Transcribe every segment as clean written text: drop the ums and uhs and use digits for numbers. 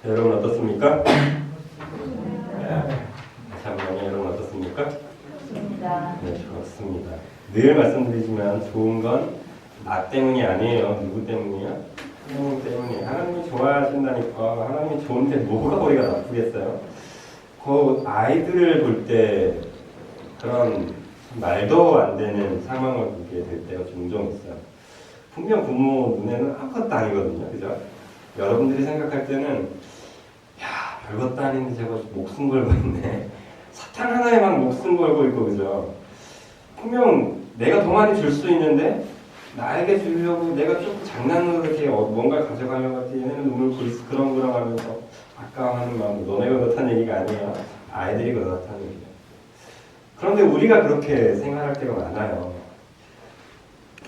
여러분 어떻습니까? 잠깐만요. 여러분 어떻습니까? 좋습니다. 네, 좋습니다. 늘 말씀드리지만 좋은 건 나 때문이 아니에요. 누구 때문이야? 하나님 때문이에요. 하나님이 좋아하신다니까. 하나님이 좋은데 뭐가 우리가 나쁘겠어요? 그 아이들을 볼 때 그런 말도 안 되는 상황을 보게 될 때가 종종 있어요. 분명 부모 눈에는 아무것도 아니거든요. 그죠? 여러분들이 생각할 때는 야, 별것도 아닌데 저거 목숨 걸고 있네. 사탕 하나에만 목숨 걸고 있고, 그죠? 분명 내가 더 많이 줄 수 있는데 나에게 주려고 내가 조금 장난으로 이렇게 뭔가 가져가려고 할 때 얘네는 눈을 그렁그렁 하면서 아까워하는 마음. 너네가 그렇다는 얘기가 아니에요. 아이들이 그렇다는 얘기예요. 그런데 우리가 그렇게 생각할 때가 많아요.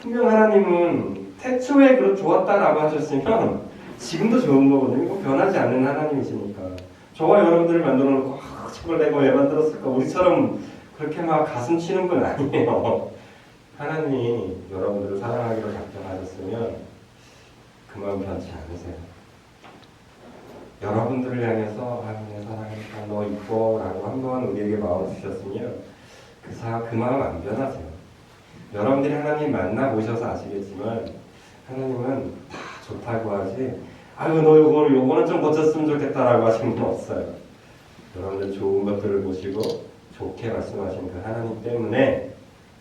분명 하나님은 태초에 그렇게 좋았다라고 하셨으면 지금도 좋은 거거든요. 꼭 변하지 않는 하나님이시니까. 저와 여러분들을 만들어 놓고 저걸 내가 왜 만들었을까? 우리처럼 그렇게 막 가슴 치는 분 아니에요. 하나님이 여러분들을 사랑하기로 작정하셨으면 그 마음 변치 않으세요. 여러분들을 향해서 내 사랑하니까 너 이뻐 라고 한번 우리에게 마음을 주셨으면 그 마음 안 변하세요. 여러분들이 하나님 만나보셔서 아시겠지만 하나님은 다 좋다고 하지 아유 너 요거는 좀 고쳤으면 좋겠다라고 하시는 건 없어요. 여러분들 좋은 것들을 보시고 좋게 말씀하신 그 하나님 때문에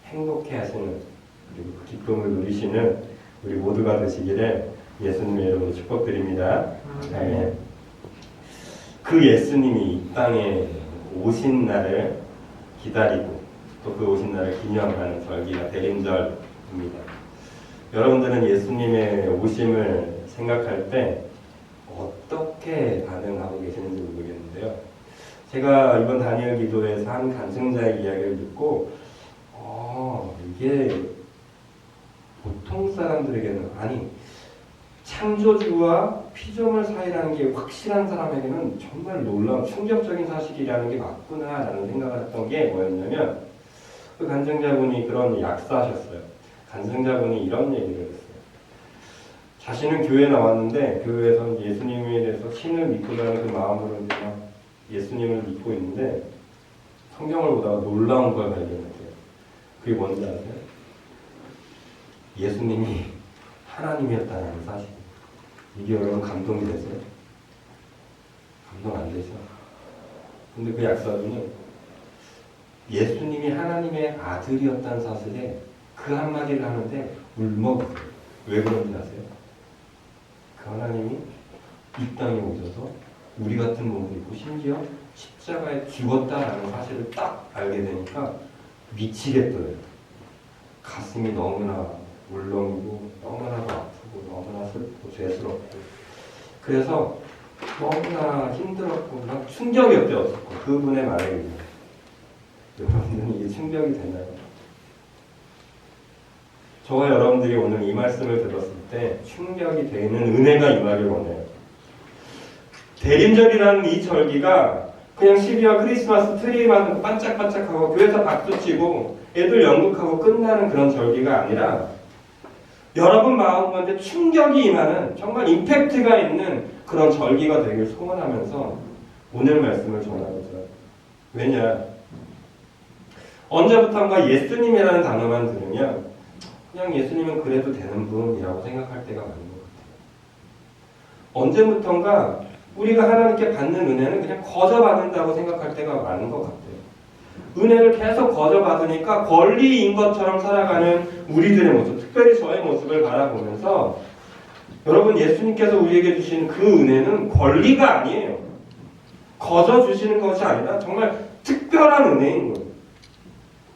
행복해 하시는 그리고 그 기쁨을 누리시는 우리 모두가 되시기를 예수님의 이름으로 축복드립니다. 아멘. 그 예수님이 이 땅에 오신 날을 기다리고 또 그 오신 날을 기념하는 절기가 대림절입니다. 여러분들은 예수님의 오심을 생각할 때 어떻게 반응하고 계시는지 모르겠는데요. 제가 이번 다니엘 기도에서 한 간증자의 이야기를 듣고 이게 보통 사람들에게는 아니 창조주와 피조물 사이라는 게 확실한 사람에게는 정말 놀라운 충격적인 사실이라는 게 맞구나라는 생각을 했던 게 뭐였냐면 그 간증자분이 그런 약사하셨어요. 간증자분이 이런 얘기를 했어요. 자신은 교회에 나왔는데 교회에서 예수님에 대해서 신을 믿고자는 그 마음으로 예수님을 믿고 있는데 성경을 보다가 놀라운 걸 발견했어요. 그게 뭔지 아세요? 예수님이 하나님이었다는 사실. 이게 여러분 감동이 되세요? 감동 안 되죠? 근데 그 약사분은 예수님이 하나님의 아들이었다는 사실에 그 한마디를 하는데 울먹였어요. 왜 그런지 아세요? 그 하나님이 이 땅에 오셔서 우리 같은 몸을 입고 심지어 십자가에 죽었다라는 사실을 딱 알게 되니까 미치겠더래요. 가슴이 너무나 울렁이고 너무나도 아프고 너무나 슬프고 죄스럽고 그래서 너무나 힘들었고 막 충격이었대요. 그분의 말에 의하면. 여러분들은 이게 충격이 되나요? 저와 여러분들이 오늘 이 말씀을 들었을 때 충격이 되는 은혜가 임하길 원해요. 대림절이라는 이 절기가 그냥 12월 크리스마스 트리만 반짝반짝하고 교회에서 박수치고 애들 연극하고 끝나는 그런 절기가 아니라 여러분 마음 가운데 충격이 임하는 정말 임팩트가 있는 그런 절기가 되길 소원하면서 오늘 말씀을 전하고자. 왜냐? 언제부턴가 예수님이라는 단어만 들으면 그냥 예수님은 그래도 되는 분이라고 생각할 때가 많은 것 같아요. 언제부턴가 우리가 하나님께 받는 은혜는 그냥 거저 받는다고 생각할 때가 많은 것 같아요. 은혜를 계속 거저 받으니까 권리인 것처럼 살아가는 우리들의 모습, 특별히 저의 모습을 바라보면서 여러분 예수님께서 우리에게 주신 그 은혜는 권리가 아니에요. 거저 주시는 것이 아니라 정말 특별한 은혜인 거예요.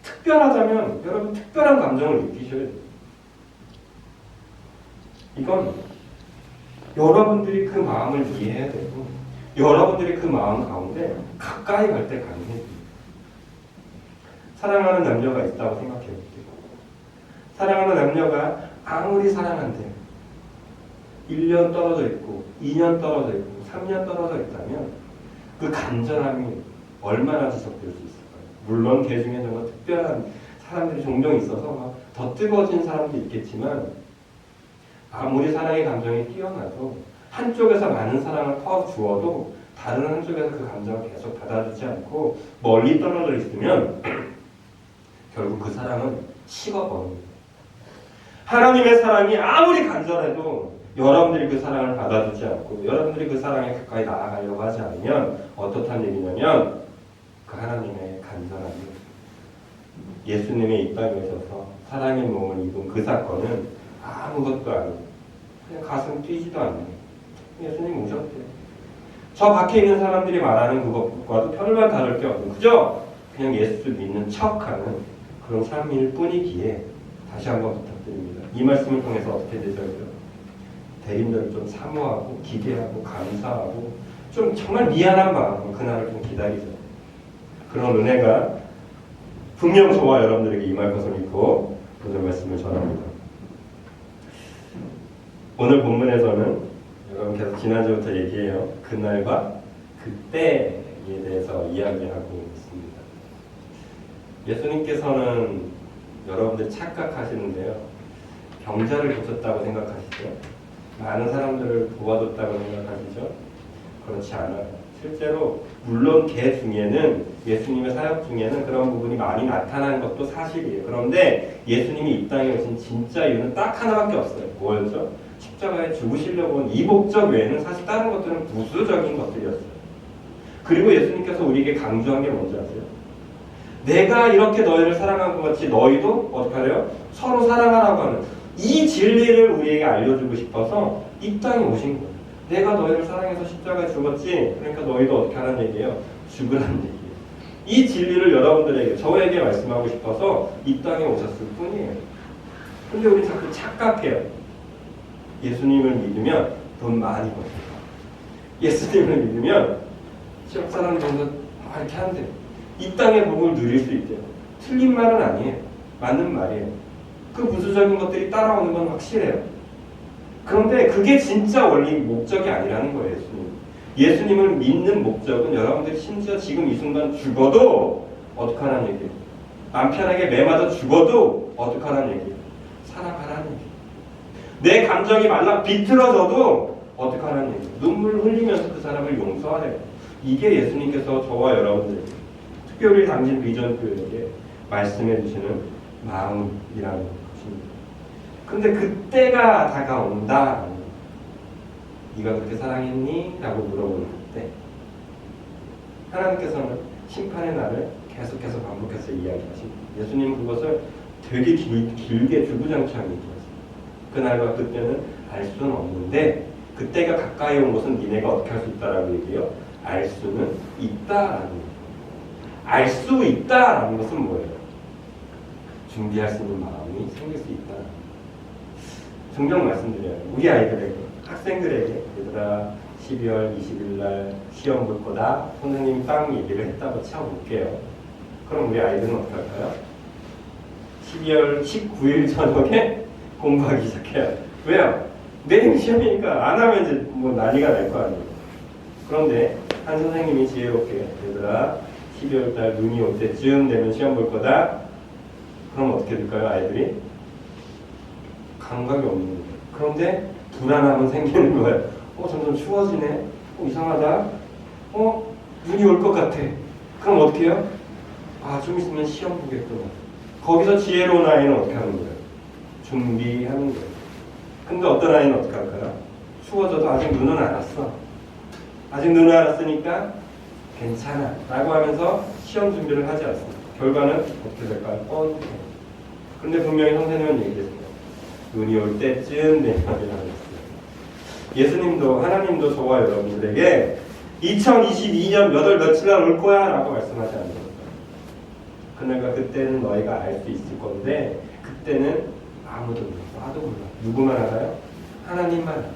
특별하다면 여러분 특별한 감정을 느끼셔야 돼요. 이건 여러분들이 그 마음을 이해해야 되고 여러분들이 그 마음 가운데 가까이 갈 때 가능해야 돼요. 사랑하는 남녀가 있다고 생각해 볼게요. 사랑하는 남녀가 아무리 사랑한데 1년 떨어져 있고 2년 떨어져 있고 3년 떨어져 있다면 그 간절함이 얼마나 지속될 수 있을까요? 물론 그 중에 정말 특별한 사람들이 종종 있어서 더 뜨거워진 사람도 있겠지만 아무리 사랑의 감정이 뛰어나도 한쪽에서 많은 사랑을 퍼 주어도 다른 한쪽에서 그 감정을 계속 받아주지 않고 멀리 떨어져 있으면 결국 그 사랑은 식어버립니다. 하나님의 사랑이 아무리 간절해도 여러분들이 그 사랑을 받아주지 않고 여러분들이 그 사랑에 가까이 나아가려고 하지 않으면 어떻다는 얘기냐면 그 하나님의 간절함이 예수님의 이 땅에 오셔서 사랑의 몸을 입은 그 사건은 아무것도 아니에요. 그냥 가슴 뛰지도 않네요. 예수님 오셨대요. 저 밖에 있는 사람들이 말하는 그것과도 별반 다를 게 없는 그저 그냥 예수 믿는 척하는 그런 삶일 뿐이기에 다시 한번 부탁드립니다. 이 말씀을 통해서 어떻게 되죠? 대인들을 좀 사모하고 기대하고 감사하고 좀 정말 미안한 마음으로 그날을 좀 기다리죠. 그런 은혜가 분명 저와 여러분들에게 임할 것을 믿고 오늘 말씀을 전합니다. 오늘 본문에서는 여러분 계속 지난주부터 얘기해요. 그날과 그때에 대해서 이야기하고 있습니다. 예수님께서는 여러분들 착각하시는데요. 병자를 고쳤다고 생각하시죠? 많은 사람들을 도와줬다고 생각하시죠? 그렇지 않아요. 실제로 물론 개 중에는 예수님의 사역 중에는 그런 부분이 많이 나타난 것도 사실이에요. 그런데 예수님이 이 땅에 오신 진짜 이유는 딱 하나밖에 없어요. 뭐였죠? 십자가에 죽으시려고 온 이 목적 외에는 사실 다른 것들은 부수적인 것들이었어요. 그리고 예수님께서 우리에게 강조한 게 뭔지 아세요? 내가 이렇게 너희를 사랑한 것 같이 너희도 어떻게 하래요? 서로 사랑하라고 하는 이 진리를 우리에게 알려주고 싶어서 이 땅에 오신 거예요. 내가 너희를 사랑해서 십자가에 죽었지. 그러니까 너희도 어떻게 하라는 얘기예요? 죽으라는 얘기예요. 이 진리를 여러분들에게 저에게 말씀하고 싶어서 이 땅에 오셨을 뿐이에요. 근데 우리 자꾸 착각해요. 예수님을 믿으면 돈 많이 벌어요. 예수님을 믿으면 지역 사람들도 이렇게 한대요. 이 땅의 복을 누릴 수 있대요. 틀린 말은 아니에요. 맞는 말이에요. 그 부수적인 것들이 따라오는 건 확실해요. 그런데 그게 진짜 원리 목적이 아니라는 거예요. 예수님을 믿는 목적은 여러분들이 심지어 지금 이 순간 죽어도 어떡하라는 얘기예요. 맘 편하게 매맞아 죽어도 어떡하라는 얘기예요. 살아가라는 얘기예요. 내 감정이 말라 비틀어져도 어떡하라는 얘기예요. 눈물 흘리면서 그 사람을 용서하래요. 이게 예수님께서 저와 여러분들 특별히 당신 비전 교회에게 말씀해 주시는 마음이라는 것입니다. 근데 그때가 다가온다. 네가 그렇게 사랑했니? 라고 물어보는 그때 하나님께서는 심판의 날을 계속해서 반복해서 이야기하십니다. 예수님은 그것을 되게 길게 주구장창 얘기했어요. 그날과 그때는 알 수는 없는데 그때가 가까이 온 것은 니네가 어떻게 할 수 있다라고 얘기해요? 알 수는 있다라는 거예요. 알 수 있다라는 것은 뭐예요? 준비할 수 있는 마음이 생길 수 있다. 종종 말씀드려요. 우리 아이들에게, 학생들에게 얘들아 12월 20일 날 시험 볼 거다. 선생님이 딱 얘기를 했다고 쳐볼게요. 그럼 우리 아이들은 어떻게 할까요? 12월 19일 저녁에 공부하기 시작해요. 왜요? 내일 시험이니까 안 하면 이제 뭐 난리가 날 거 아니에요. 그런데 한 선생님이 지혜롭게 얘들아 12월 달 눈이 올 때쯤 되면 시험 볼 거다. 그럼 어떻게 될까요? 아이들이? 감각이 없는 거예요. 그런데 불안함은 생기는 거예요. 점점 추워지네. 이상하다. 눈이 올 것 같아. 그럼 어떻게 해요? 좀 있으면 시험 보겠구나. 거기서 지혜로운 아이는 어떻게 하는 거예요? 준비하는 거예요. 근데 어떤 아이는 어떻게 할까요? 추워져도 아직 눈은 안 왔어. 아직 눈은 안 왔으니까 괜찮아. 라고 하면서 시험 준비를 하지 않습니다. 결과는 어떻게 될까요? 뻔해. 그런데 분명히 선생님은 얘기했습니다. 눈이 올 때쯤 되면이라고 했어요. 예수님도 하나님도 저와 여러분들에게 2022년 몇 월 며칠 날 올 거야 라고 말씀하지 않으셨어요. 그날과 그때는 너희가 알 수 있을 건데 그때는 아무도 몰라. 나도 몰라. 누구만 알아요? 하나님만 알아요.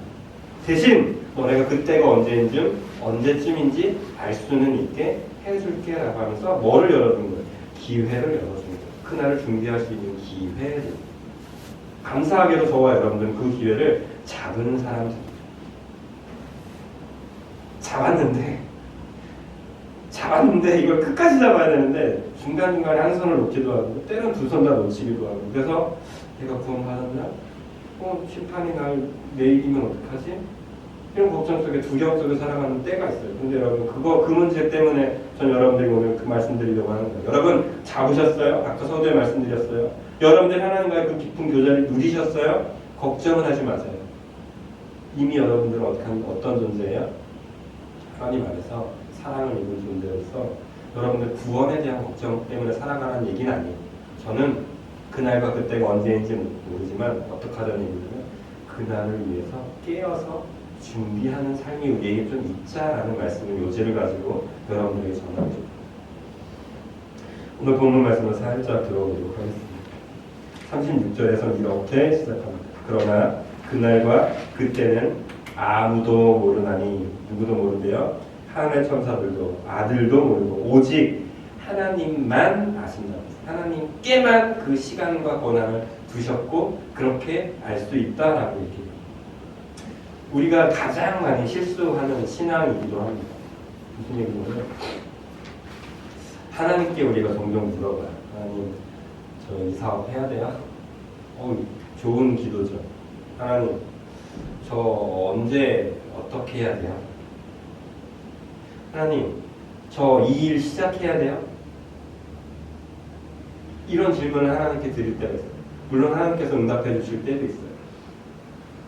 대신 너네가 그때가 언제쯤인지 알 수는 있게 해줄게 라고 하면서 뭐를 열어준 거예요? 기회를 열어준 거예요. 그날을 준비할 수 있는 기회를. 감사하게도 저와 여러분들은 그 기회를 잡은 사람들입니다. 잡았는데 이걸 끝까지 잡아야 되는데 중간중간에 한 손을 놓기도 하고 때론 두 손 다 놓치기도 하고 그래서 내가 구원받았나? 심판이 날 내일이면 어떡하지? 이런 걱정 속에 두려움 속에 살아가는 때가 있어요. 근데 여러분 그 문제 때문에 전 여러분들이 오늘 그 말씀드리려고 하는 거예요. 여러분 잡으셨어요? 아까 서두에 말씀드렸어요. 여러분들 하나님과의 그 깊은 교제를 누리셨어요? 걱정은 하지 마세요. 이미 여러분들은 어떤 존재예요? 하나님 안에서 사랑을 입은 존재로서 여러분들 구원에 대한 걱정 때문에 살아가는 얘기는 아니에요. 저는 그날과 그때가 언제인지 모르지만 어떻게 하자는 얘기냐면 그날을 위해서 깨어서 준비하는 삶이 우리에게 좀 있자라는 말씀을 요지를 가지고 여러분들에게 전하고 싶어요. 오늘 본문 말씀을 살짝 들어보도록 하겠습니다. 36절에서 이렇게 시작합니다. 그러나 그날과 그때는 아무도 모르나니 누구도 모른대요. 하늘의 천사들도 아들도 모르고 오직 하나님만 아신다고. 하나님께만 그 시간과 권한을 두셨고 그렇게 알 수 있다라고 얘기해요. 우리가 가장 많이 실수하는 신앙이기도 합니다. 무슨 얘기냐면 하나님께 우리가 종종 물어봐요. 하나님 저 이 사업 해야 돼요? 좋은 기도죠. 하나님 저 언제 어떻게 해야 돼요? 하나님 저 이 일 시작해야 돼요? 이런 질문을 하나님께 드릴 때가 있어요. 물론 하나님께서 응답해 주실 때도 있어요.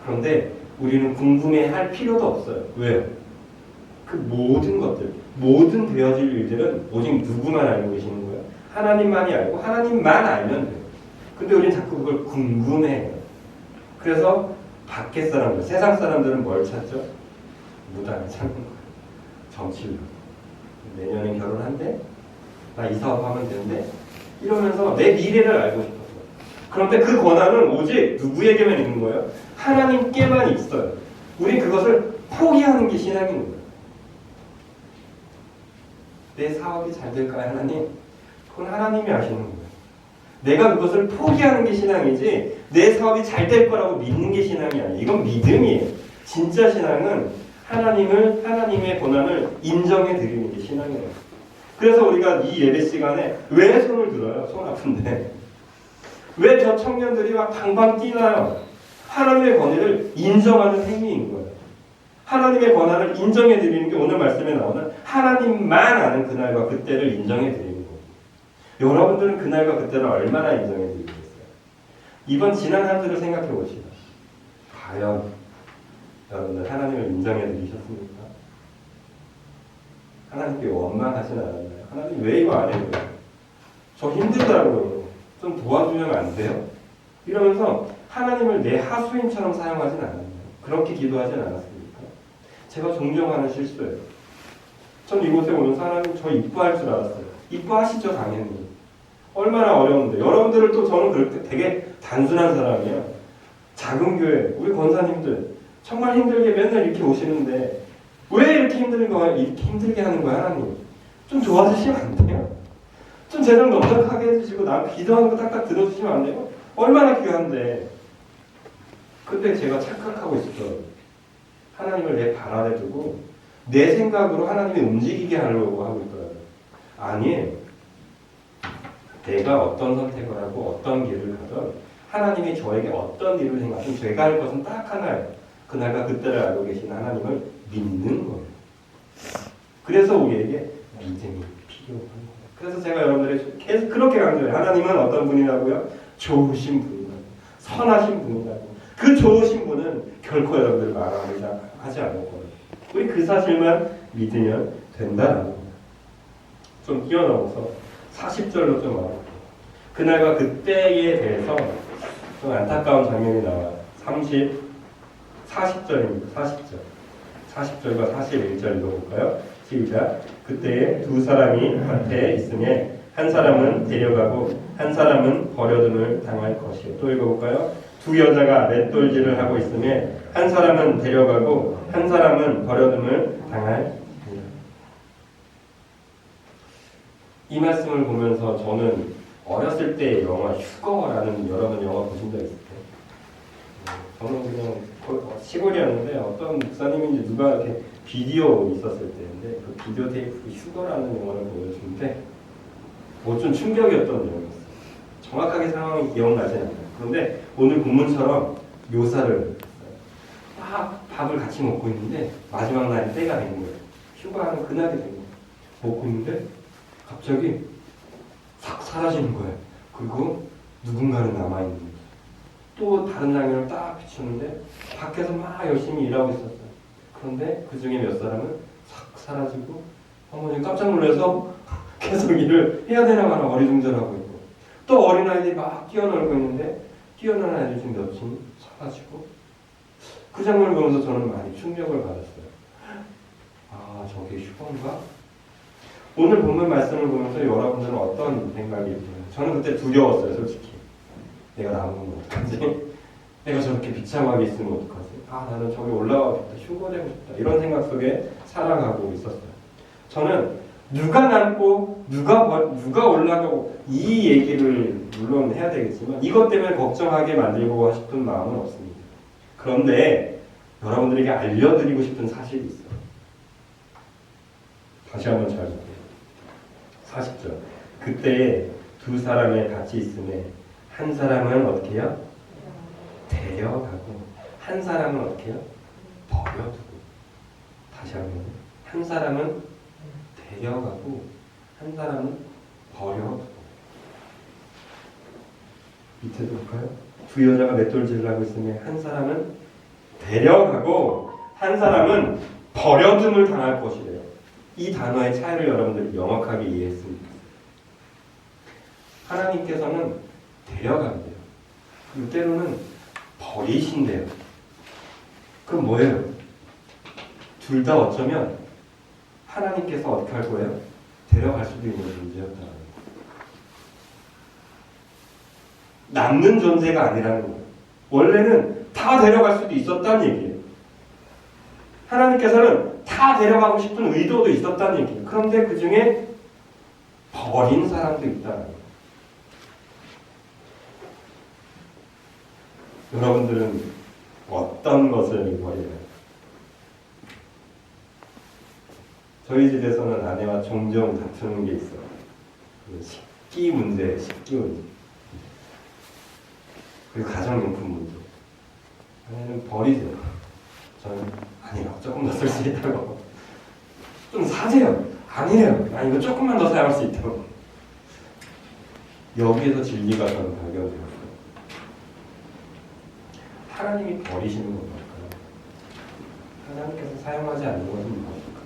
그런데 우리는 궁금해할 필요도 없어요. 왜요? 그 모든 것들, 모든 되어질 일들은 오직 누구만 알고 계시는 거예요? 하나님만이 알고 하나님만 알면 돼요. 근데 우리는 자꾸 그걸 궁금해해요. 그래서 밖에 사람들, 세상 사람들은 뭘 찾죠? 무당을 찾는 거예요. 정치를. 내년에 결혼한대? 나 이 사업하면 되는데? 이러면서 내 미래를 알고 싶어서. 그런데 그 권한은 오직 누구에게만 있는 거예요? 하나님께만 있어요. 우리 그것을 포기하는 게 신앙인 거예요. 내 사업이 잘 될까요, 하나님? 그건 하나님이 아시는 거예요. 내가 그것을 포기하는 게 신앙이지 내 사업이 잘 될 거라고 믿는 게 신앙이 아니에요. 이건 믿음이에요. 진짜 신앙은 하나님의 권한을 인정해 드리는 게 신앙이에요. 그래서 우리가 이 예배 시간에 왜 손을 들어요? 손 아픈데. 왜 저 청년들이 막 방방 뛰나요? 하나님의 권위를 인정하는 행위인 거예요. 하나님의 권한을 인정해 드리는 게 오늘 말씀에 나오는 하나님만 아는 그날과 그때를 인정해 드리는 거예요. 여러분들은 그날과 그때를 얼마나 인정해 드리겠어요? 이번 지난 한 주를 생각해 보시다. 과연 여러분들 하나님을 인정해 드리셨습니까? 하나님께 원망하진 않았나요? 하나님 왜 이거 안 해요? 저 힘들다고요. 좀 도와주면 안 돼요? 이러면서 하나님을 내 하수인처럼 사용하진 않았나요? 그렇게 기도하진 않았습니까? 제가 종종 하는 실수예요. 전 이곳에 오면서 하나님 저 이뻐할 줄 알았어요. 이뻐하시죠 당연히. 얼마나 어려운데. 여러분들을 또 저는 그렇게 되게 단순한 사람이에요. 작은 교회 우리 권사님들 정말 힘들게 맨날 이렇게 오시는데 왜 이렇게 힘들게 하는 거야 하나님? 좀 도와주시면 안 돼요? 좀 제대로 넉넉하게 해주시고 나 기도하는 거 딱딱 들어주시면 안 돼요? 얼마나 귀한데. 근데 제가 착각하고 있었죠. 하나님을 내 발 아래 두고 내 생각으로 하나님이 움직이게 하려고 하고 있더라고요. 아니에요. 내가 어떤 선택을 하고 어떤 길을 가든 하나님이 저에게 어떤 일을 행하든 제가 할 것은 딱 하나예요. 그날과 그때를 알고 계신 하나님을 믿는 거예요. 그래서 우리에게 믿음이 필요한 거예요. 그래서 제가 여러분들에게 계속 그렇게 강조해요. 하나님은 어떤 분이라고요? 좋으신 분이라고. 선하신 분이라고. 그 좋으신 분은 결코 여러분들을 말하지 않을 거예요. 우리 그 사실만 믿으면 된다는 겁니다. 좀 뛰어넘어서 40절로 좀 말할게요. 그날과 그때에 대해서 좀 안타까운 장면이 나와요. 40절입니다. 40절과 41절 읽어볼까요? 시작. 그때에 두 사람이 밭에 있으며 한 사람은 데려가고 한 사람은 버려둠을 당할 것이요. 또 읽어볼까요? 두 여자가 맷돌질을 하고 있으며 한 사람은 데려가고 한 사람은 버려둠을 당할. 이 말씀을 보면서 저는 어렸을 때 영화 휴거라는 여러분 영화 보신 적 있어요? 저는 그냥 시골이었는데 어떤 목사님인지 누가 이렇게 비디오 있었을 때인데 그 비디오 테이프 휴거라는 영화를 보여주는데 뭐 좀 충격이었던 내용이었어요. 정확하게 상황이 기억나지 않아요. 그런데 오늘 본문처럼 묘사를 막 막 밥을 같이 먹고 있는데 마지막 날이 때가 된 거예요. 휴가하는 그날이 된 거예요. 먹고 있는데 갑자기 싹 사라지는 거예요. 그리고 누군가는 남아있는 거예요. 또 다른 장면을 딱 비추는데 밖에서 막 열심히 일하고 있었어요. 그런데 그 중에 몇 사람은 싹 사라지고 어머니 깜짝 놀라서 계속 일을 해야 되나 마나 어리둥절하고 있고 또 어린아이들이 막 뛰어놀고 있는데 뛰어노는 아이들 중 몇이 사라지고 그 장면을 보면서 저는 많이 충격을 받았어요. 아, 저게 휴가인가? 오늘 본문 말씀을 보면서 여러분들은 어떤 생각이 들어요? 저는 그때 두려웠어요, 솔직히. 내가 남은 건 어떡하지? 내가 저렇게 비참하게 있으면 어떡하지? 아, 나는 저기 올라가겠다, 휴가되고 싶다. 이런 생각 속에 살아가고 있었어요. 저는 누가 남고 누가 올라가고 이 얘기를 물론 해야 되겠지만 이것 때문에 걱정하게 만들고 싶은 마음은 없습니다. 그런데 여러분들에게 알려드리고 싶은 사실이 있어요. 다시 한번 잘 볼게요. 40절. 그때 두 사람이 같이 있음에 한 사람은 어떻게 해요? 데려가고 한 사람은 어떻게 해요? 버려두고. 다시 한번. 한 사람은 데려가고 한 사람은 버려두고. 밑에도 볼까요? 두 여자가 맷돌질을 하고 있으면 한 사람은 데려가고 한 사람은 버려둠을 당할 것이래요. 이 단어의 차이를 여러분들이 명확하게 이해했으면 좋겠어요. 하나님께서는 데려간대요. 그리고 때로는 버리신대요. 그럼 뭐예요? 둘 다 어쩌면 하나님께서 어떻게 할 거예요? 데려갈 수도 있는 존재였다는 거예요. 남는 존재가 아니라는 거예요. 원래는 다 데려갈 수도 있었다는 얘기예요. 하나님께서는 다 데려가고 싶은 의도도 있었다는 얘기예요. 그런데 그 중에 버린 사람도 있다는 거예요. 여러분들은 어떤 것을 버리나요? 저희 집에서는 아내와 종종 다투는 게 있어요. 식기 문제, 식기 문제. 그리고 가정용품 문제. 아내는 버리세요. 저는 아니요, 조금 더 쓸 수 있다고. 좀 사세요. 아니래요. 아, 이거 조금만 더 사용할 수 있다고. 여기에서 진리가 저는 발견되었어요. 하나님이 버리시는 건 뭘까요? 하나님께서 사용하지 않는 것은 무엇일까요?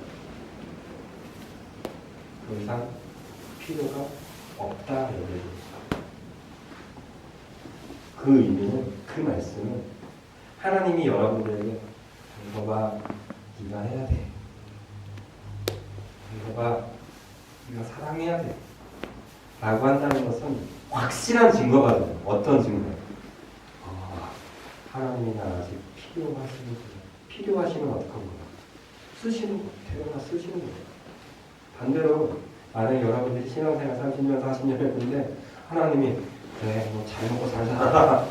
그 이상 필요가 없다 얘기입니다. 그 의미는, 그 말씀은 하나님이 여러분들에게 이거 봐, 네가 해야 돼. 이거 봐, 네가 사랑해야 돼. 라고 한다는 것은 확실한 증거가 돼요. 어떤 증거요? 하나님이 나 아직 필요하시면 어떡한 거야? 쓰시는 거, 데려가 쓰시는 거예요. 반대로 만약에 여러분들이 신앙생활 30년, 40년 했는데 하나님이 그래, 뭐 잘 먹고 잘 살아라.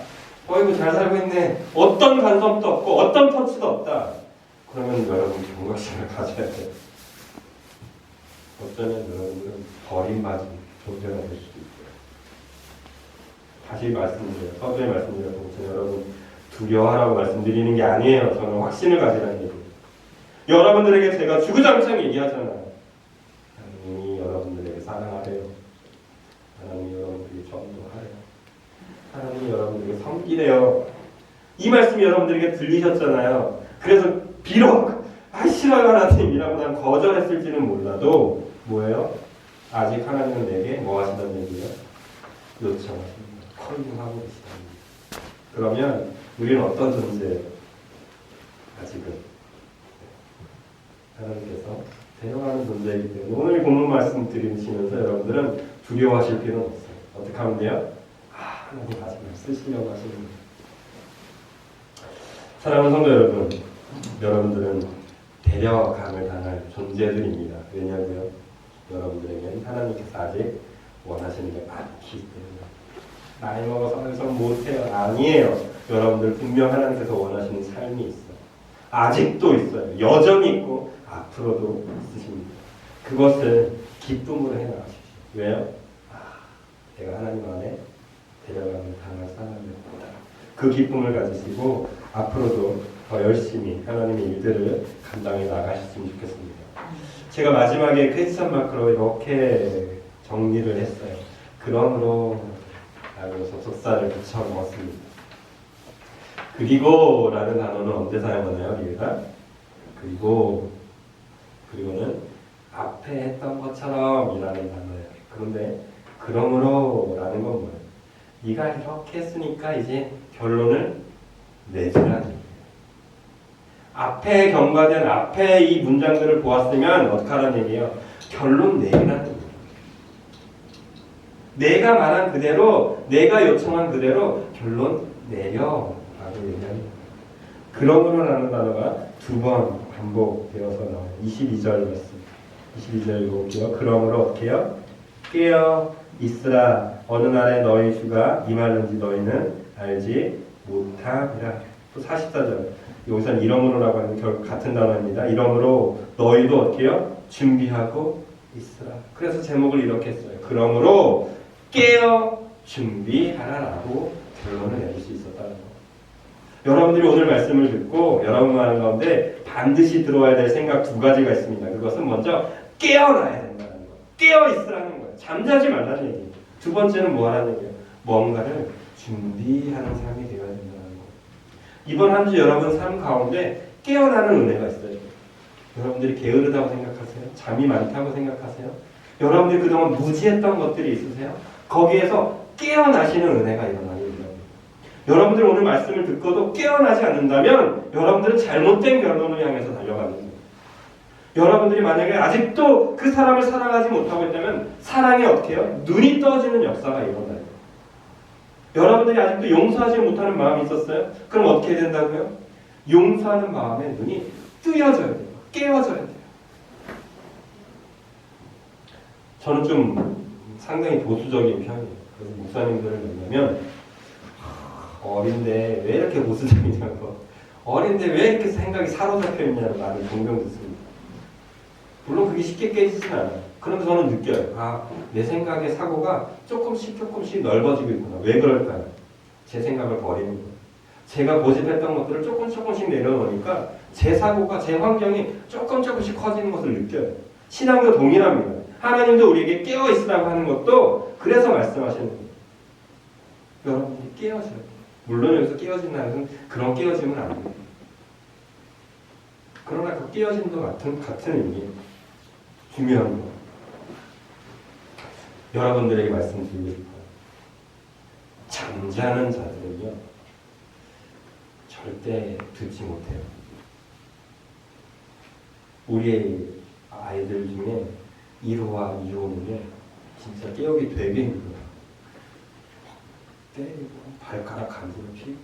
어이구 잘 살고 있네. 어떤 간섭도 없고 어떤 터치도 없다. 그러면 여러분 경각심을 가져야 돼요. 어쩌면 여러분들은 버림받은 존재가 될 수도 있고요. 다시 말씀드려요. 서두에 말씀드렸고 여러분 두려워하라고 말씀드리는 게 아니에요. 저는 확신을 가지라는 얘기예요. 여러분들에게 제가 주구장창 얘기하잖아요. 하나님이 여러분들에게 사랑하래요. 하나님이 여러분들에게 전도하래요. 하나님이 여러분들에게 섬기래요. 이 말씀이 여러분들에게 들리셨잖아요. 그래서 비록 싫어요 하나님이라고 난 거절했을지는 몰라도 뭐예요? 아직 하나님은 내게 뭐 하시다는 얘기예요? 요청하십니다. 콜링하고 계시다는 얘기예요. 그러면 우리는 어떤 존재예요? 아직은 하나님께서 데려가는 존재이기 때문에 오늘 본문 말씀 드리시면서 여러분들은 두려워하실 필요는 없어요. 어떻게 하면 돼요? 하나님 아직 쓰시려고 하시는 거예요. 사랑하는 성도 여러분, 여러분들은 데려감을 당할 존재들입니다. 왜냐하면 여러분들에게는 하나님께서 아직 원하시는 게 많기 때문에. 나이 먹어서 그래서 못해요. 아니에요. 여러분들 분명 하나님께서 원하시는 삶이 있어요. 아직도 있어요. 여전히 있고 앞으로도 있으십니다. 그것을 기쁨으로 해나가십시오. 왜요? 내가 하나님 안에 데려가는 당할 사람이었다. 그 기쁨을 가지시고 앞으로도 더 열심히 하나님의 일들을 감당해 나가셨으면 좋겠습니다. 제가 마지막에 퀘스천 마크로 이렇게 정리를 했어요. 그러므로 라고 접속사를 붙여 넣었습니다. 그리고 라는 단어는 언제 사용하나요? 우리가 그리고는 앞에 했던 것처럼 이라는 단어예요. 그런데 그러므로 라는 건 뭐예요? 네가 이렇게 했으니까 이제 결론을 내주라는 얘기예요. 앞에 경과된 앞에 이 문장들을 보았으면 어떡하라는 얘기예요? 결론 내리라는 얘기예요. 내가 말한 그대로, 내가 요청한 그대로 결론 내려 라고 얘기합니다. 그러므로라는 단어가 두 번 반복되어서 나와요. 22절 말씀. 22절 읽어볼게요. 그러므로 어떻게 해요? 깨어 있으라. 어느 날에 너희 주가 임하는지 너희는 알지 못함이라. 또 44절. 여기서는 이러므로라고 하는 결국 같은 단어입니다. 이러므로 너희도 어떻게 해요? 준비하고 있으라. 그래서 제목을 이렇게 했어요. 그러므로 깨어 준비하라라고 결론을 내릴 수 있었다는 거. 여러분들이 오늘 말씀을 듣고 여러분 하는 가운데 반드시 들어와야 될 생각 두 가지가 있습니다. 그것은 먼저 깨어나야 된다는 거. 깨어 있으라는 거예요. 잠자지 말라는 얘기예요. 두 번째는 뭐 하라는 얘기예요? 뭔가를 준비하는 삶이 되어야 된다는 거. 이번 한 주 여러분 삶 가운데 깨어나는 은혜가 있어요. 여러분들이 게으르다고 생각하세요? 잠이 많다고 생각하세요? 여러분들이 그동안 무지했던 것들이 있으세요? 거기에서 깨어나시는 은혜가 일어나요. 여러분들이 오늘 말씀을 듣고도 깨어나지 않는다면 여러분들은 잘못된 결론을 향해서 달려가는 거예요. 여러분들이 만약에 아직도 그 사람을 사랑하지 못하고 있다면 사랑이 어떻게 해요? 눈이 떠지는 역사가 일어나요. 여러분들이 아직도 용서하지 못하는 마음이 있었어요? 그럼 어떻게 된다고요? 용서하는 마음의 눈이 뜨여져야 돼요. 깨어져야 돼요. 저는 좀 상당히 보수적인 편이에요. 그래서 목사님들을 만나면 어린데 왜 이렇게 보수적이냐고, 어린데 왜 이렇게 생각이 사로잡혀 있냐는 말을 종종 듣습니다. 물론 그게 쉽게 깨지진 않아요. 그런데 저는 느껴요. 내 생각의 사고가 조금씩 넓어지고 있구나. 왜 그럴까요? 제 생각을 버리는 거예요. 제가 고집했던 것들을 조금씩 내려놓으니까 제 사고가, 제 환경이 조금씩 커지는 것을 느껴요. 신앙도 동일합니다. 하나님도 우리에게 깨어있으라고 하는 것도 그래서 말씀하시는 거예요. 여러분이 깨어져야 돼요. 물론 여기서 깨어진다는 것은 그런 깨어짐은 아니에요. 그러나 그 깨어짐도 같은 의미예요. 중요한 거. 여러분들에게 말씀드리고 싶어요. 잠자는 자들은요, 절대 듣지 못해요. 우리의 아이들 중에 1호와 2호는요, 진짜 깨우기 되게 힘들어요. 때리고, 발가락 간지러 피고,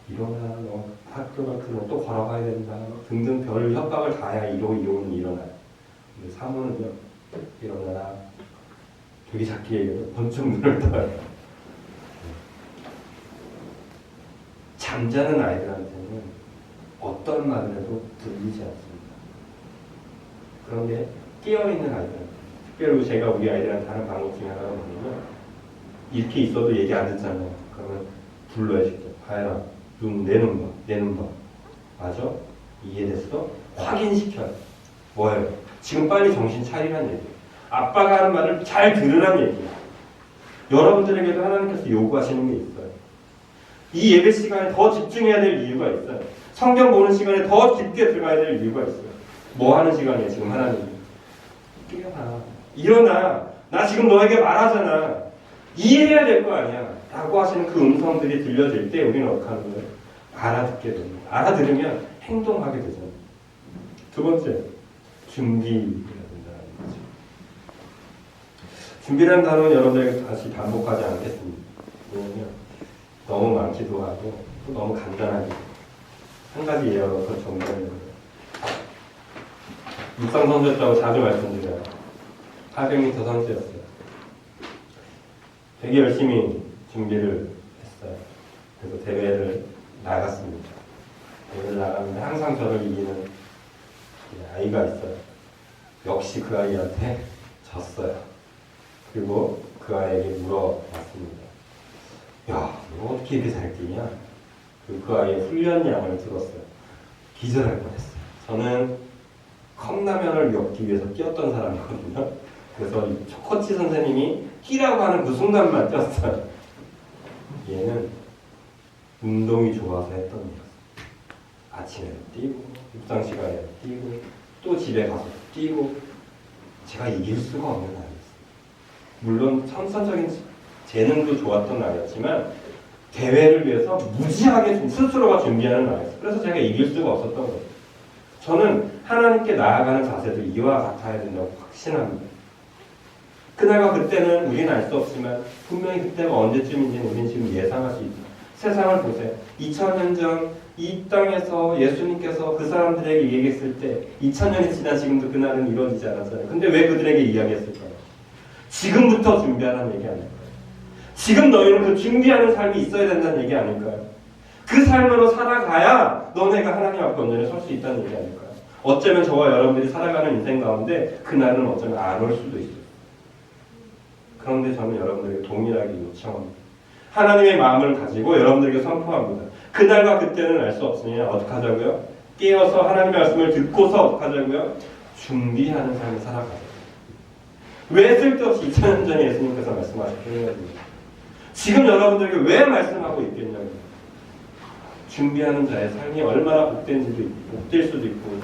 일어나, 너 학교 같은 거 또 걸어가야 된다, 등등 별 협박을 다 해야 1호, 2호는 일어나요. 근데 3호는요, 일어나라. 되게 작게 얘기해요. 번쩍 눈을 떠요. 잠자는 아이들한테는 어떤 말을 해도 들리지 않습니다. 그런데 깨어있는 아이들, 특별히 제가 우리 아이들한테 하는 방법 중에 하나가 뭐냐면, 이렇게 있어도 얘기 안 듣잖아요. 그러면 불러야 직접. 하연아, 내 눈 봐. 맞아? 이해됐어? 확인시켜요. 뭐예요? 지금 빨리 정신 차리라는 얘기예요. 아빠가 하는 말을 잘 들으라는 얘기예요. 여러분들에게도 하나님께서 요구하시는 게 있어요. 이 예배 시간에 더 집중해야 될 이유가 있어요. 성경 보는 시간에 더 깊게 들어가야 될 이유가 있어요. 뭐 하는 시간이에요, 지금 하나님? 깨어나. 일어나. 나 지금 너에게 말하잖아. 이해해야 될 거 아니야. 라고 하시는 그 음성들이 들려질 때 우리는 어떻게 하는 거예요? 알아듣게 됩니다. 알아들으면 행동하게 되잖아요. 두 번째, 준비해야 된다는 거죠. 준비라는 단어는 여러분들에게 다시 반복하지 않겠습니다. 왜냐면 너무 많기도 하고 또 너무 간단하게 한 가지 예어서 정리하는 거예요. 육상 선수였다고 자주 말씀드려요. 400m 선수였어요. 되게 열심히 준비를 했어요. 그래서 대회를 나갔습니다. 대회를 나갔는데 항상 저를 이기는 아이가 있어요. 역시 그 아이한테 졌어요. 그리고 그 아이에게 물어봤습니다. 야, 너 어떻게 이렇게 잘 뛰냐? 그 아이의 훈련량을 들었어요. 기절할 뻔했어요. 저는 컵라면을 엮기 위해서 뛰었던 사람이거든요. 그래서 코치 선생님이 뛰라고 하는 그 순간만 뛰었어요. 얘는 운동이 좋아서 했던 일이었어요. 아침에 뛰고, 입상 시간에 뛰고, 또 집에 가서 뛰고, 제가 이길 수가 없는 아이였어요. 물론 선천적인 재능도 좋았던 아이였지만 대회를 위해서 무지하게 스스로가 준비하는 아이였어요. 그래서 제가 이길 수가 없었던 거예요. 저는 하나님께 나아가는 자세도 이와 같아야 된다고 확신합니다. 그날과 그때는 우리는 알 수 없지만 분명히 그때가 언제쯤인지는 우리는 지금 예상할 수 있죠. 세상을 보세요. 2000년 전 이 땅에서 예수님께서 그 사람들에게 얘기했을 때 2000년이 지난 지금도 그날은 이루어지지 않았잖아요. 근데 왜 그들에게 이야기했을까요? 지금부터 준비하라는 얘기 아닐까요? 지금 너희는 그 준비하는 삶이 있어야 된다는 얘기 아닐까요? 그 삶으로 살아가야 너네가 하나님 앞에 온전히 설 수 있다는 얘기 아닐까요? 어쩌면 저와 여러분들이 살아가는 인생 가운데 그날은 어쩌면 안 올 수도 있어요. 그런데 저는 여러분들에게 동일하게 요청합니다. 하나님의 마음을 가지고 여러분들에게 선포합니다. 그날과 그때는 알 수 없으니 어떻게 하자고요? 깨어서 하나님의 말씀을 듣고서 어떻게 하자고요? 준비하는 삶을 살아가자. 왜 쓸데없이 2000년 전에 예수님께서 말씀하셨겠냐고요. 지금 여러분들에게 왜 말씀하고 있겠냐고요. 준비하는 자의 삶이 얼마나 복될 수도 있고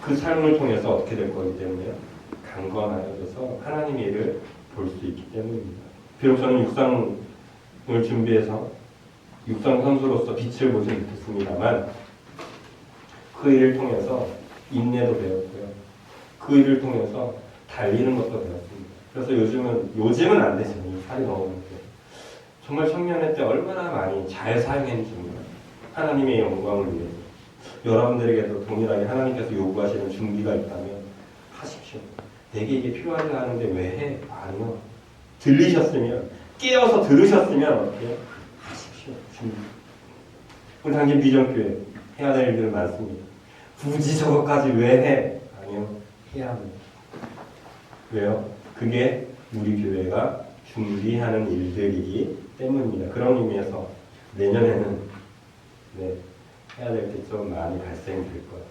그 삶을 통해서 어떻게 될 거기 때문에요. 강건하여져서 하나님의 일을 볼 수 있기 때문입니다. 비록 저는 육상을 준비해서 육상 선수로서 빛을 보지 못했습니다만 그 일을 통해서 인내도 배웠고요. 그 일을 통해서 달리는 것도 배웠습니다. 그래서 요즘은 안 되죠. 살이 넘었는데 정말 청년회 때 얼마나 많이 잘 사용했는지입니다. 하나님의 영광을 위해서. 여러분들에게도 동일하게 하나님께서 요구하시는 준비가 있다면 하십시오. 내게 이게 필요하지 않은데 왜 해? 아니요. 들리셨으면 깨어서 들으셨으면 어떻게 하십시오. 준비. 우리 당신 비전교회 해야 될 일들은 많습니다. 굳이 저것까지 왜 해? 아니요. 해야 합니다. 왜요? 그게 우리 교회가 준비하는 일들이기 때문입니다. 그런 의미에서 내년에는 해야 될 게 좀 많이 발생될 거예요.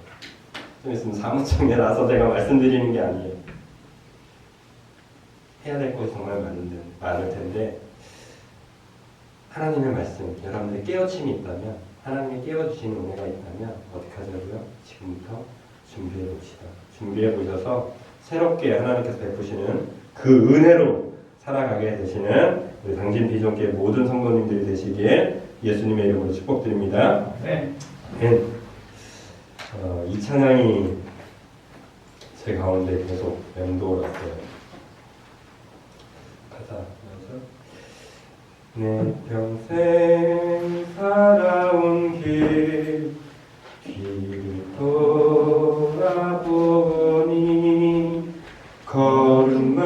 좀 있으면 사무총회 나서 제가 말씀드리는 게 아니에요. 해야 될 것이 정말 많을 텐데 하나님의 말씀, 여러분들의 깨우침이 있다면 하나님의 깨워주시는 은혜가 있다면 어떻게 하자고요? 지금부터 준비해 봅시다. 준비해 보셔서 새롭게 하나님께서 베푸시는 그 은혜로 살아가게 되시는 우리 당진 비전교회 모든 성도님들이 되시기에 예수님의 이름으로 축복드립니다. 네. 이 찬양이 제 가운데 계속 맴돌았어요. 가사 내 평생 살아온 길을 돌아보니 걸음마다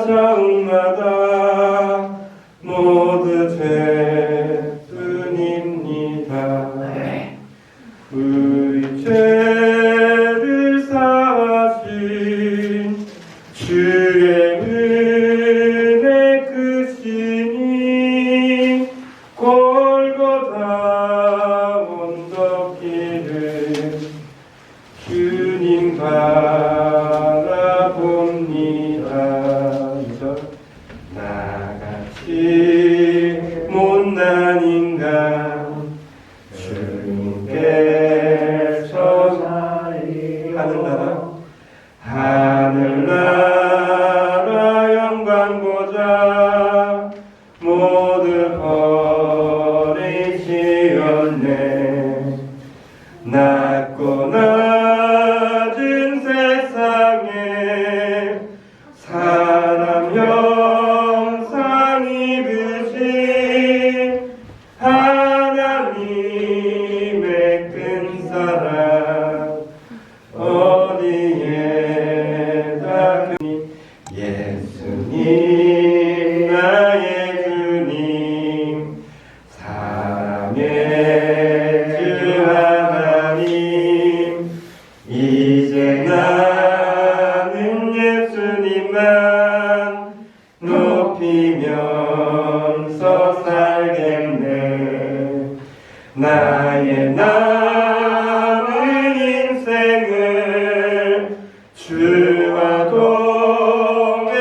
자음마다 모두 죄뿐입니다. 우리 죄를 사하신 주의 은혜 크시니 골고다 언덕길을 주님 바라봅니다. 2절 나같이 못난 인간 주님께서 하늘나라 하늘나라 영광 보자 모두 버리시었네. 낮고 낮은 세상에 사람 형상 입으신 하나님의 큰 사랑 어디에다 예수님 나의 주님 사랑의 주 하나님 이제 나는 예수님만 높이면서 살겠네. 인생을 주와 동행하면서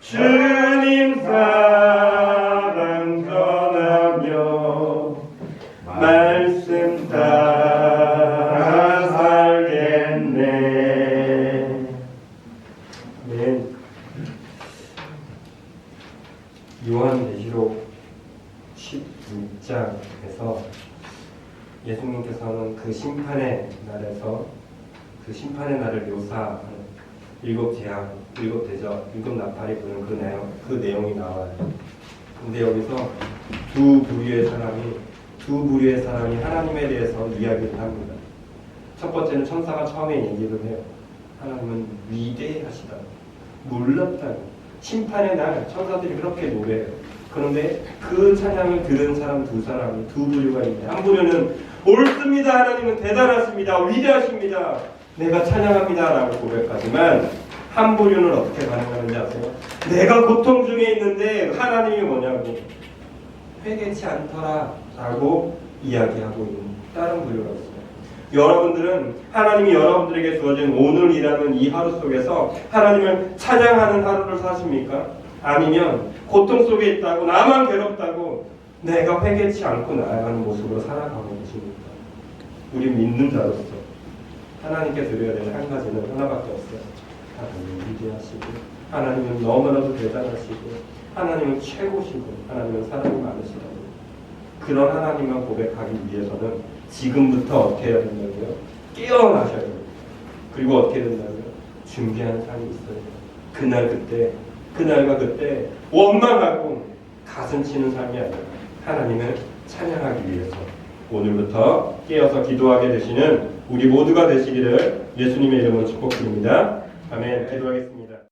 주님 사랑 전하며 말씀 따라 살겠네. 네. 요한계시록 16장에서 예수님께서는 그 심판의 날에서 그 심판의 날을 묘사하는 일곱 재앙, 일곱 대접, 일곱 나팔이 부는 그 내용이 나와요. 근데 여기서 두 부류의 사람이 하나님에 대해서 이야기를 합니다. 첫 번째는 천사가 처음에 얘기를 해요. 하나님은 위대하시다, 놀랍다. 심판의 날 천사들이 그렇게 노래해요. 그런데 그 찬양을 들은 사람 두 부류가 있는데, 한 부류는 옳습니다, 하나님은 대단하십니다, 위대하십니다, 내가 찬양합니다 라고 고백하지만, 한 부류는 어떻게 반응하는지 아세요? 내가 고통 중에 있는데 하나님이 뭐냐고, 회개치 않더라 라고 이야기하고 있는 다른 부류가 있어요. 여러분들은 하나님이 여러분들에게 주어진 오늘이라는 이 하루 속에서 하나님을 찬양하는 하루를 사십니까? 아니면 고통 속에 있다고, 나만 괴롭다고 내가 회개치 않고 나아가는 모습으로 살아가고 계십니까? 우리 믿는 자로서 하나님께 드려야 될 한 가지는 하나밖에 없어요. 하나님은 위대하시고, 하나님은 너무나도 대단하시고, 하나님은 최고시고, 하나님은 사랑이 많으시다고. 그런 하나님만 고백하기 위해서는 지금부터 어떻게 해야 된다고요? 깨어나셔야 됩니다. 그리고 어떻게 된다고요? 준비하는 삶이 있어야 돼요. 그날과 그때 원망하고 가슴 치는 삶이 아니라 하나님을 찬양하기 위해서 오늘부터 깨어서 기도하게 되시는 우리 모두가 되시기를 예수님의 이름으로 축복드립니다. 아멘. 기도하겠습니다.